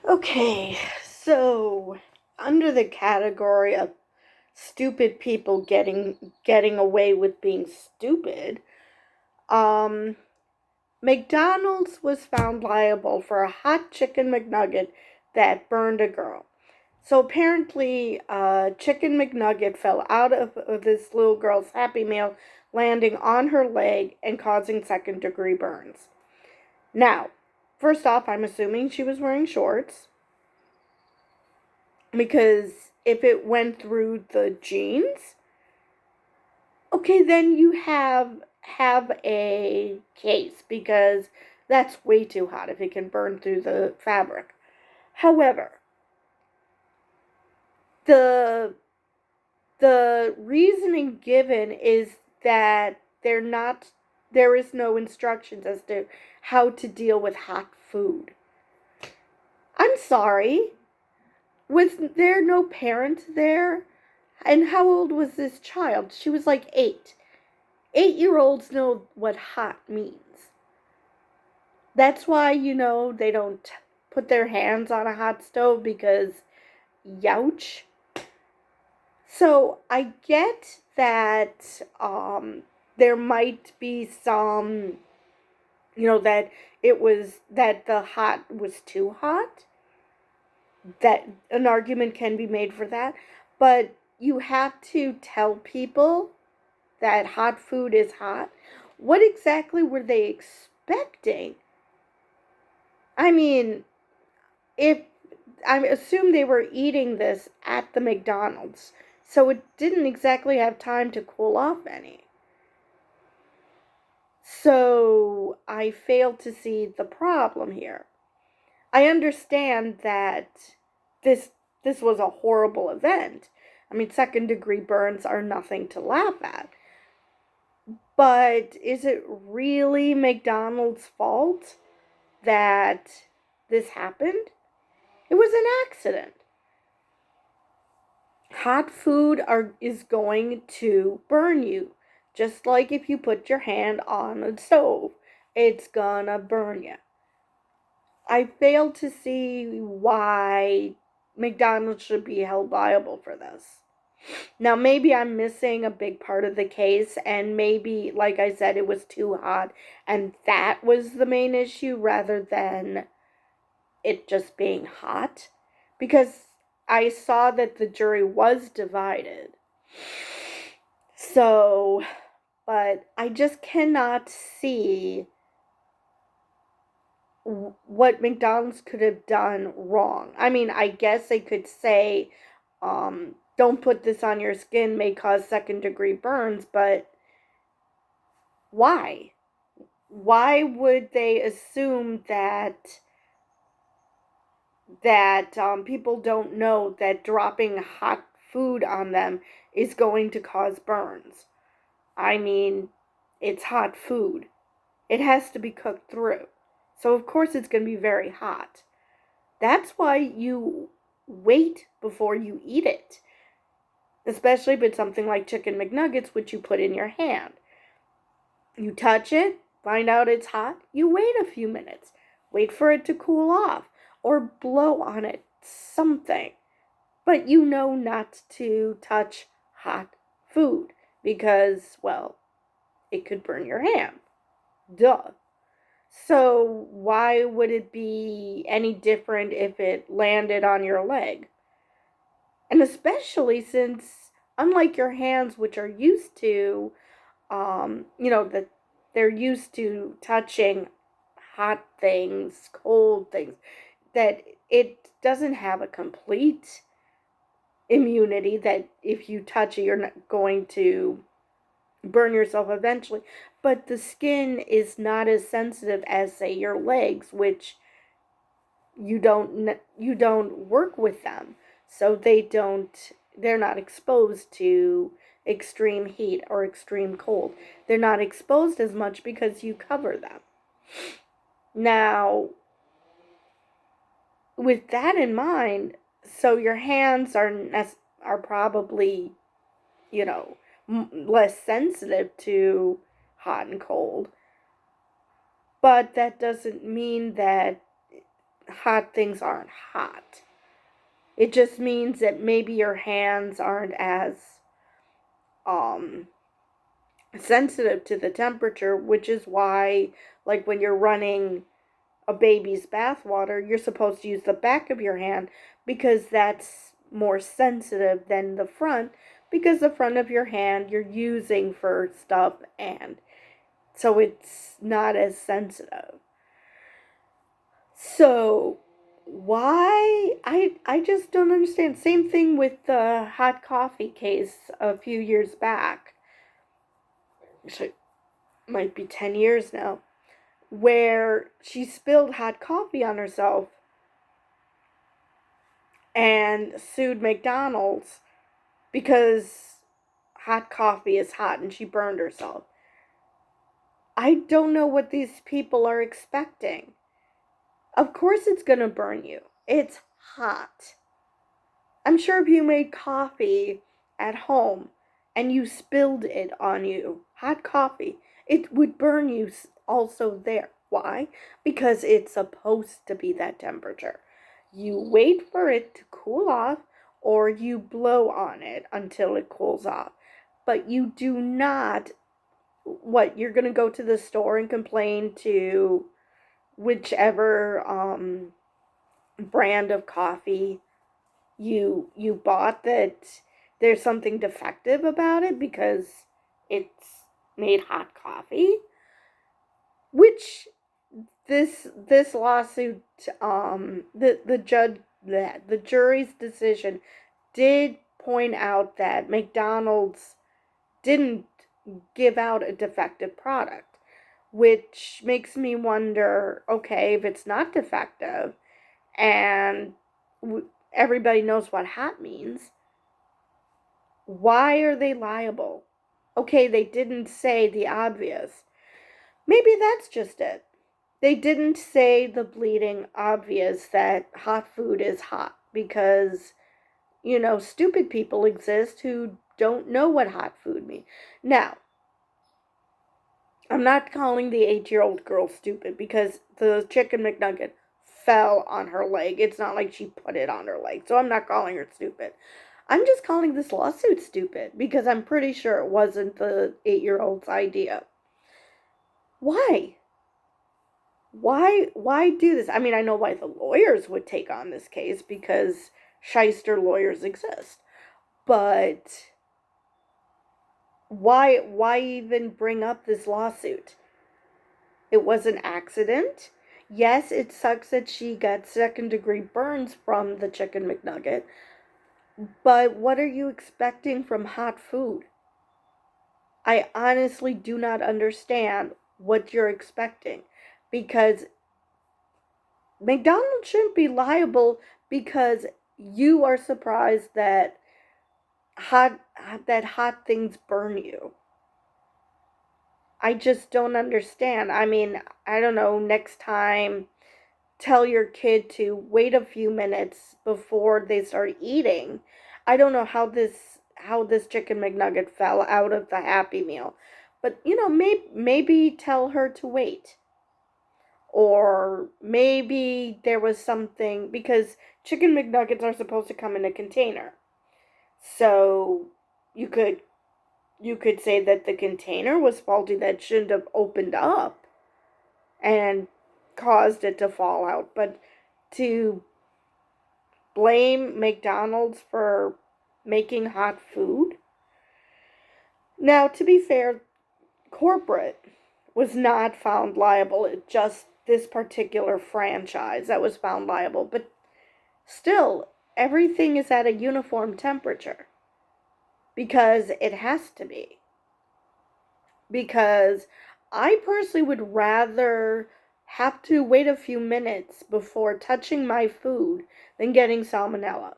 Okay, so under the category of stupid people getting away with being stupid, um McDonald's was found liable for a hot chicken McNugget that burned a girl. So apparently, chicken McNugget fell out of this little girl's Happy Meal, landing on her leg and causing second degree burns. Now, first off, I'm assuming she was wearing shorts because if it went through the jeans, okay, then you have a case because that's way too hot if it can burn through the fabric. However, the the reasoning given is that there is no instructions as to how to deal with hot food. I'm sorry. Was there no parent there? And how old was this child? She was like 8. 8-year-olds know what hot means. That's why, they don't put their hands on a hot stove because, youch. So I get that there might be some, that that the hot was too hot. That an argument can be made for that. But you have to tell people that hot food is hot. What exactly were they expecting? I mean, if I assume they were eating this at the McDonald's, so it didn't exactly have time to cool off any. So I fail to see the problem here. I understand that this this was a horrible event. I mean, second degree burns are nothing to laugh at. But is it really McDonald's fault that this happened? It was an accident. Hot food is going to burn you. Just like if you put your hand on a stove, it's gonna burn you. I fail to see why McDonald's should be held liable for this. Now, maybe I'm missing a big part of the case, and maybe, like I said, it was too hot, and that was the main issue rather than it just being hot. Because I saw that the jury was divided. So, but I just cannot see what McDonald's could have done wrong. I mean, I guess they could say, don't put this on your skin, may cause second degree burns, but why? Why would they assume that people don't know that dropping hot food on them is going to cause burns? I mean, it's hot food. It has to be cooked through. So, of course, it's going to be very hot. That's why you wait before you eat it. Especially if it's something like chicken McNuggets, which you put in your hand. You touch it, find out it's hot, you wait a few minutes. Wait for it to cool off. Or blow on it, something. But you know not to touch hot food because, well, it could burn your hand. Duh. So why would it be any different if it landed on your leg? And especially since, unlike your hands, which are used to, that they're used to touching hot things, cold things, that it doesn't have a complete immunity that if you touch it, you're not going to burn yourself eventually. But the skin is not as sensitive as, say, your legs, which you don't work with them, so they're not exposed to extreme heat or extreme cold. They're not exposed as much because you cover them. Now, with that in mind, so your hands are probably, less sensitive to hot and cold. But that doesn't mean that hot things aren't hot. It just means that maybe your hands aren't as um sensitive to the temperature, which is why, like, when you're running a baby's bath water, you're supposed to use the back of your hand because that's more sensitive than the front, because the front of your hand you're using for stuff, and so it's not as sensitive. So why, I just don't understand. Same thing with the hot coffee case a few years back. So might be 10 years now, where she spilled hot coffee on herself and sued McDonald's because hot coffee is hot and she burned herself. I don't know what these people are expecting. Of course it's going to burn you. It's hot. I'm sure if you made coffee at home and you spilled it on you, hot coffee, it would burn you also there. Why? Because it's supposed to be that temperature. You wait for it to cool off, or you blow on it until it cools off. But you do not, what, you're going to go to the store and complain to whichever brand of coffee you bought that there's something defective about it because it's made hot coffee, which this lawsuit, the jury's decision did point out that McDonald's didn't give out a defective product, which makes me wonder, okay, if it's not defective and everybody knows what hot means, why are they liable? Okay, they didn't say the obvious. Maybe that's just it. They didn't say the bleeding obvious that hot food is hot because, stupid people exist who don't know what hot food means. Now, I'm not calling the 8-year-old girl stupid because the chicken McNugget fell on her leg. It's not like she put it on her leg. So I'm not calling her stupid. I'm just calling this lawsuit stupid because I'm pretty sure it wasn't the 8-year-old's idea. Why? Why do this? I mean, I know why the lawyers would take on this case because shyster lawyers exist. But why even bring up this lawsuit? It was an accident. Yes, it sucks that she got second-degree burns from the chicken McNugget. But what are you expecting from hot food? I honestly do not understand what you're expecting, because McDonald's shouldn't be liable because you are surprised that hot things burn you. I just don't understand. I mean, I don't know, next time tell your kid to wait a few minutes before they start eating. I don't know how this chicken McNugget fell out of the Happy Meal. But maybe tell her to wait. Or maybe there was something, because chicken McNuggets are supposed to come in a container. So you could say that the container was faulty, that shouldn't have opened up and caused it to fall out. But to blame McDonald's for making hot food? Now, to be fair, corporate was not found liable. It just this particular franchise that was found liable. But still, everything is at a uniform temperature because it has to be. Because I personally would rather have to wait a few minutes before touching my food than getting salmonella.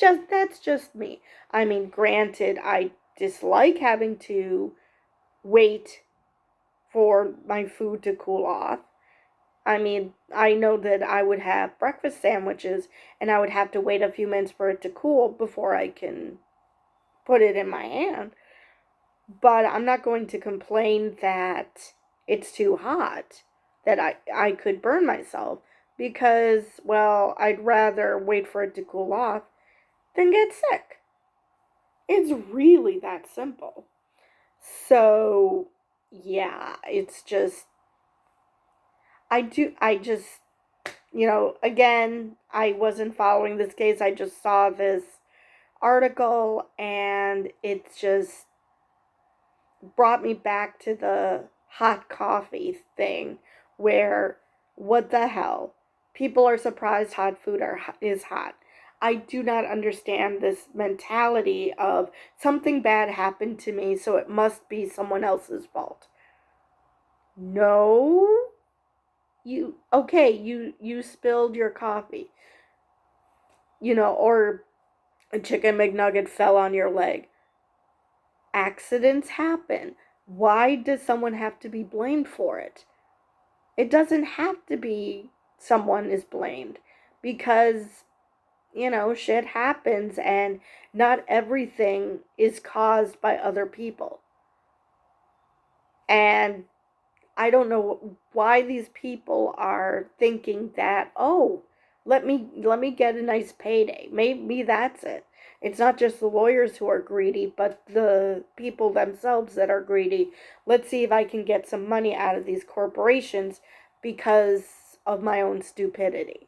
That's just me. I mean, granted, I dislike having to wait for my food to cool off. I mean, I know that I would have breakfast sandwiches and I would have to wait a few minutes for it to cool before I can put it in my hand. But I'm not going to complain that it's too hot, that I could burn myself. because, well, I'd rather wait for it to cool off than get sick. It's really that simple. So, yeah, it's just, I just, again, I wasn't following this case. I just saw this article and it just brought me back to the hot coffee thing where, what the hell? People are surprised hot food is hot. I do not understand this mentality of something bad happened to me, so it must be someone else's fault. No. You spilled your coffee. Or a chicken McNugget fell on your leg. Accidents happen. Why does someone have to be blamed for it? It doesn't have to be someone is blamed because, shit happens and not everything is caused by other people. And I don't know why these people are thinking that, oh, let me get a nice payday. Maybe that's it. It's not just the lawyers who are greedy, but the people themselves that are greedy. Let's see if I can get some money out of these corporations because of my own stupidity.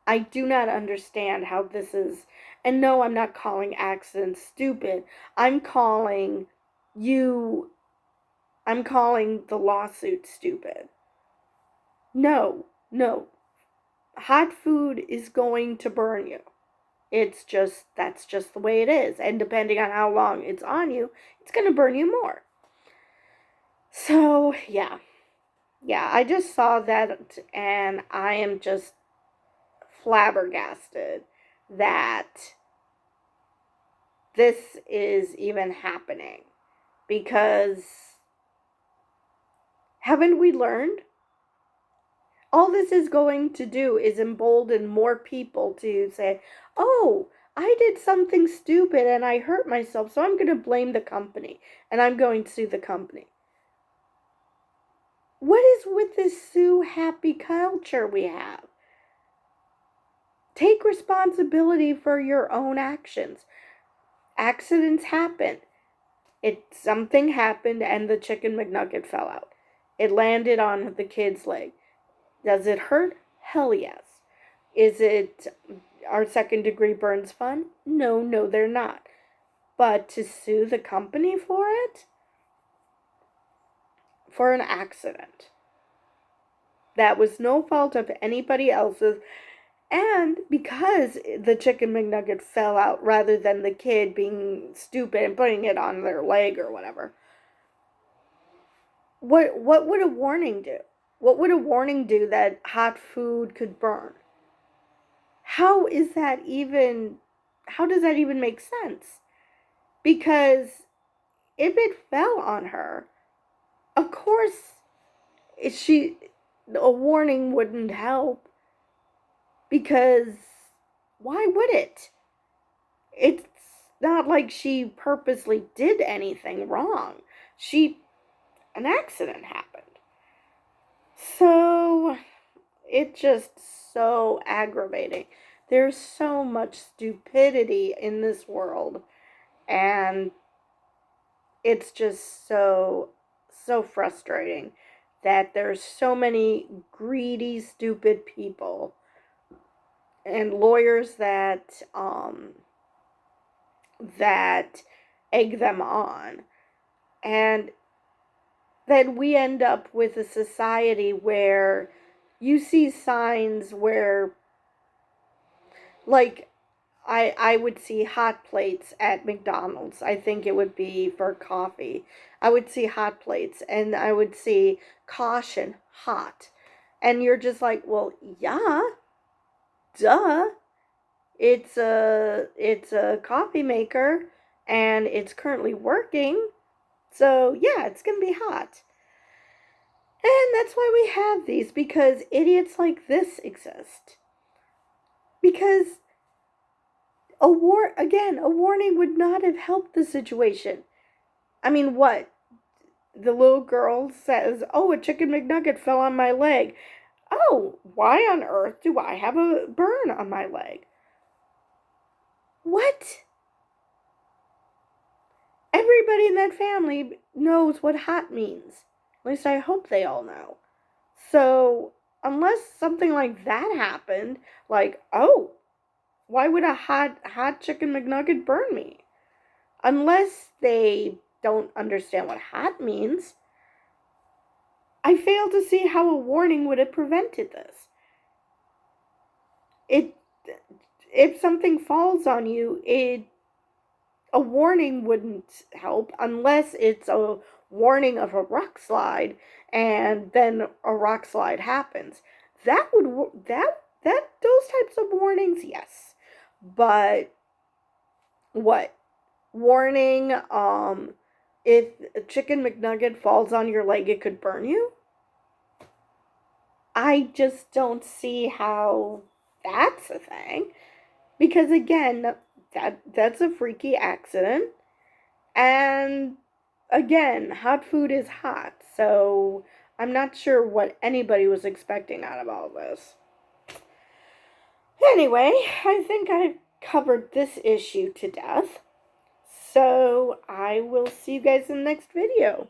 I do not understand how this is. And no, I'm not calling accidents stupid. I'm calling you I'm calling the lawsuit stupid. No, no. Hot food is going to burn you. That's just the way it is. And depending on how long it's on you, it's going to burn you more. So, yeah. Yeah, I just saw that and I am just flabbergasted that this is even happening. Because haven't we learned? All this is going to do is embolden more people to say, oh, I did something stupid and I hurt myself, so I'm going to blame the company and I'm going to sue the company. What is with this sue happy culture we have? Take responsibility for your own actions. Accidents happen. Something happened and the chicken McNugget fell out. It landed on the kid's leg. Does it hurt? Hell yes. Is it, are second degree burns fun? No, they're not. But to sue the company for it? For an accident that was no fault of anybody else's, and because the chicken McNugget fell out rather than the kid being stupid and putting it on their leg or whatever. What would a warning do? What would a warning do that hot food could burn? How does that even make sense? Because if it fell on her, of course a warning wouldn't help, because why would it? It's not like she purposely did anything wrong. An accident happened. So it's just so aggravating. There's so much stupidity in this world, and it's just so frustrating that there's so many greedy, stupid people and lawyers that egg them on, and then we end up with a society where you see signs where, like, I would see hot plates at McDonald's. I think it would be for coffee. I would see hot plates and I would see caution, hot. And you're just like, well, yeah, duh. It's a coffee maker and it's currently working. So, yeah, it's going to be hot. And that's why we have these, because idiots like this exist. Because a warning would not have helped the situation. I mean, what? The little girl says, oh, a chicken McNugget fell on my leg. oh, why on earth do I have a burn on my leg? What? Everybody in that family knows what hot means. At least I hope they all know. So, unless something like that happened, like, oh, why would a hot chicken McNugget burn me? Unless they don't understand what hot means, I fail to see how a warning would have prevented this. It if something falls on you, a warning wouldn't help unless it's a warning of a rock slide and then a rock slide happens. That those types of warnings, yes. But what? Warning if a chicken McNugget falls on your leg it could burn you? I just don't see how that's a thing. Because again, that's a freaky accident. And again, hot food is hot. So I'm not sure what anybody was expecting out of all this. Anyway, I think I've covered this issue to death. So I will see you guys in the next video.